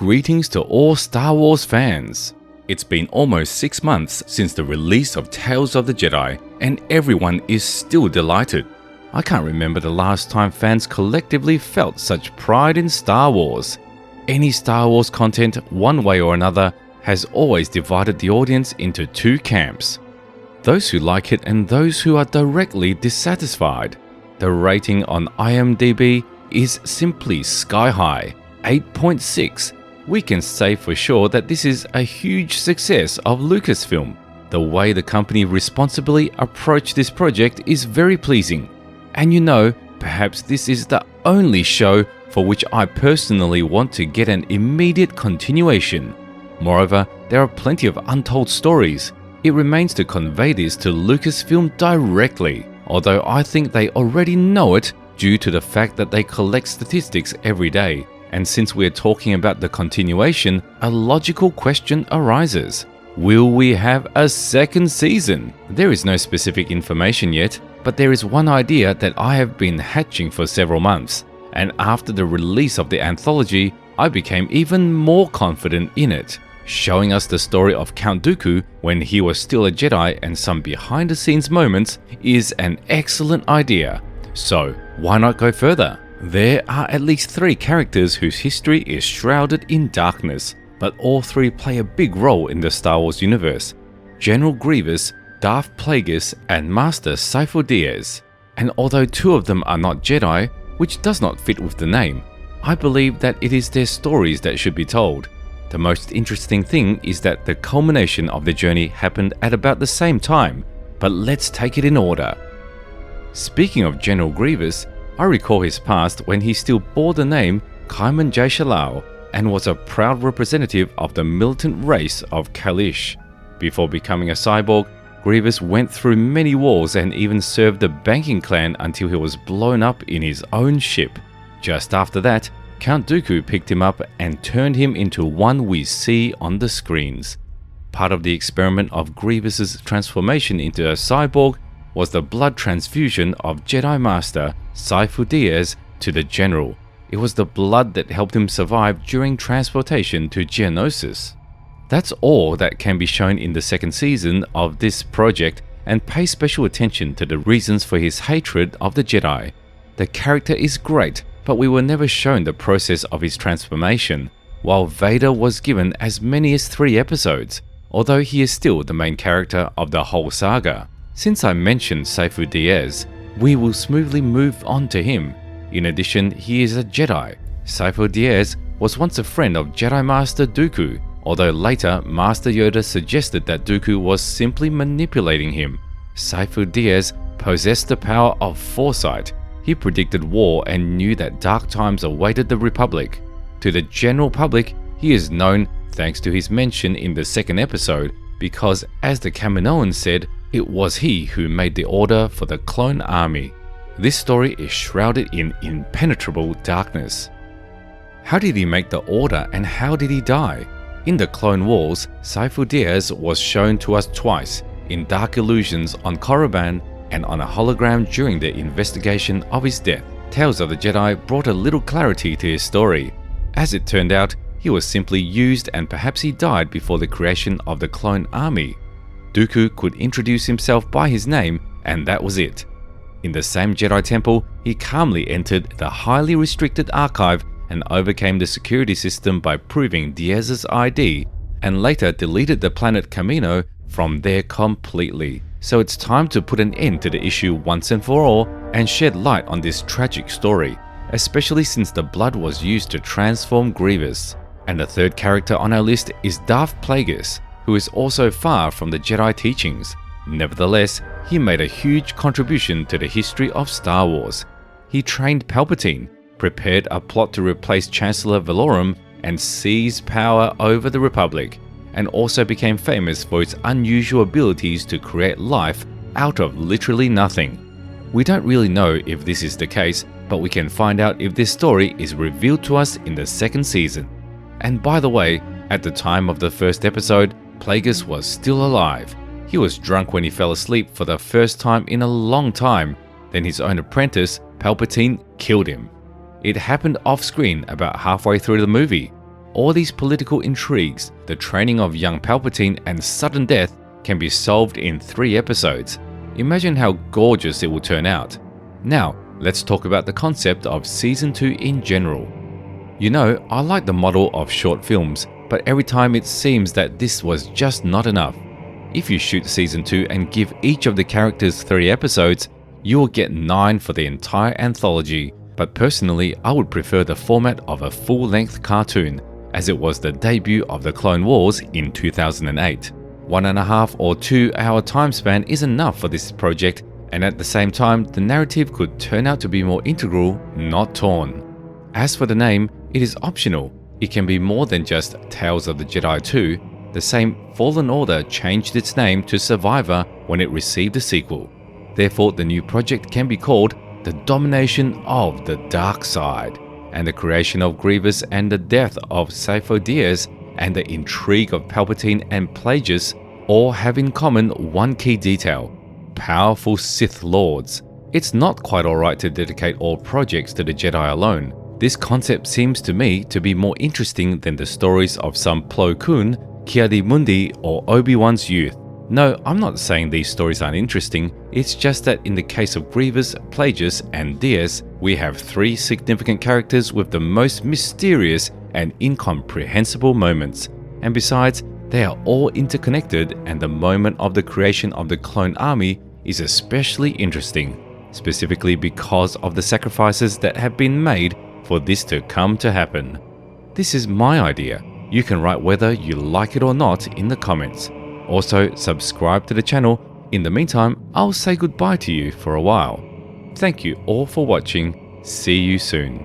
Greetings to all Star Wars fans! It's been almost 6 months since the release of Tales of the Jedi, and everyone is still delighted. I can't remember the last time fans collectively felt such pride in Star Wars. Any Star Wars content, one way or another, has always divided the audience into two camps. Those who like it and those who are directly dissatisfied. The rating on IMDb is simply sky high, 8.6. We can say for sure that this is a huge success of Lucasfilm. The way the company responsibly approached this project is very pleasing. And you know, perhaps this is the only show for which I personally want to get an immediate continuation. Moreover, there are plenty of untold stories. It remains to convey this to Lucasfilm directly, although I think they already know it due to the fact that they collect statistics every day. And since we're talking about the continuation, a logical question arises. Will we have a second season? There is no specific information yet, but there is one idea that I have been hatching for several months. And after the release of the anthology, I became even more confident in it. Showing us the story of Count Dooku when he was still a Jedi and some behind-the-scenes moments is an excellent idea. So, why not go further? There are at least 3 characters whose history is shrouded in darkness, but all 3 play a big role in the Star Wars universe. General Grievous, Darth Plagueis, and Master Sifo-Dyas. And although 2 of them are not Jedi, which does not fit with the name, I believe that it is their stories that should be told. The most interesting thing is that the culmination of the journey happened at about the same time, but let's take it in order. Speaking of General Grievous, I recall his past when he still bore the name Kaiman J. Shalal and was a proud representative of the militant race of Kalish. Before becoming a cyborg, Grievous went through many wars and even served the banking clan until he was blown up in his own ship. Just after that, Count Dooku picked him up and turned him into one we see on the screens. Part of the experiment of Grievous's transformation into a cyborg was the blood transfusion of Jedi Master Sifo-Dyas to the General. It was the blood that helped him survive during transportation to Geonosis. That's all that can be shown in the second season of this project, and pay special attention to the reasons for his hatred of the Jedi. The character is great, but we were never shown the process of his transformation, while Vader was given as many as 3 episodes, although he is still the main character of the whole saga. Since I mentioned Sifo-Dyas, we will smoothly move on to him. In addition, he is a Jedi. Sifo-Dyas was once a friend of Jedi Master Dooku, although later Master Yoda suggested that Dooku was simply manipulating him. Sifo-Dyas possessed the power of foresight. He predicted war and knew that dark times awaited the Republic. To the general public, he is known thanks to his mention in the second episode because, as the Kaminoan said, it was he who made the order for the clone army. This story is shrouded in impenetrable darkness. How did he make the order and how did he die? In the Clone Wars, Sifo-Dyas was shown to us twice, in Dark Illusions on Korriban and on a hologram during the investigation of his death. Tales of the Jedi brought a little clarity to his story. As it turned out, he was simply used and perhaps he died before the creation of the clone army. Dooku could introduce himself by his name and that was it. In the same Jedi temple, he calmly entered the highly restricted archive and overcame the security system by proving Diaz's ID, and later deleted the planet Kamino from there completely. So it's time to put an end to the issue once and for all and shed light on this tragic story, especially since the blood was used to transform Grievous. And the third character on our list is Darth Plagueis, who is also far from the Jedi teachings. Nevertheless, he made a huge contribution to the history of Star Wars. He trained Palpatine, prepared a plot to replace Chancellor Valorum, and seized power over the Republic, and also became famous for its unusual abilities to create life out of literally nothing. We don't really know if this is the case, but we can find out if this story is revealed to us in the second season. And by the way, at the time of the first episode, Plagueis was still alive. He was drunk when he fell asleep for the first time in a long time. Then his own apprentice, Palpatine, killed him. It happened off-screen about halfway through the movie. All these political intrigues, the training of young Palpatine and sudden death can be solved in 3 episodes. Imagine how gorgeous it will turn out. Now, let's talk about the concept of Season 2 in general. You know, I like the model of short films, but every time it seems that this was just not enough. If you shoot Season 2 and give each of the characters 3 episodes, you will get 9 for the entire anthology. But personally, I would prefer the format of a full-length cartoon, as it was the debut of the Clone Wars in 2008. 1.5 or 2 hour time span is enough for this project, and at the same time, the narrative could turn out to be more integral, not torn. As for the name, it is optional. It can be more than just Tales of the Jedi 2. The same Fallen Order changed its name to Survivor when it received a sequel. Therefore, the new project can be called The Domination of the Dark Side, and the creation of Grievous and the death of Sifo-Dyas and the intrigue of Palpatine and Plagueis all have in common one key detail: powerful Sith Lords. It's not quite alright to dedicate all projects to the Jedi alone. This concept seems to me to be more interesting than the stories of some Plo Koon, Ki-Adi-Mundi or Obi-Wan's youth. No, I'm not saying these stories aren't interesting, it's just that in the case of Grievous, Plagueis and Dyas, we have 3 significant characters with the most mysterious and incomprehensible moments. And besides, they are all interconnected, and the moment of the creation of the clone army is especially interesting, specifically because of the sacrifices that have been made for this to come to happen. This is my idea. You can write whether you like it or not in the comments. Also, subscribe to the channel. In the meantime, I'll say goodbye to you for a while. Thank you all for watching. See you soon.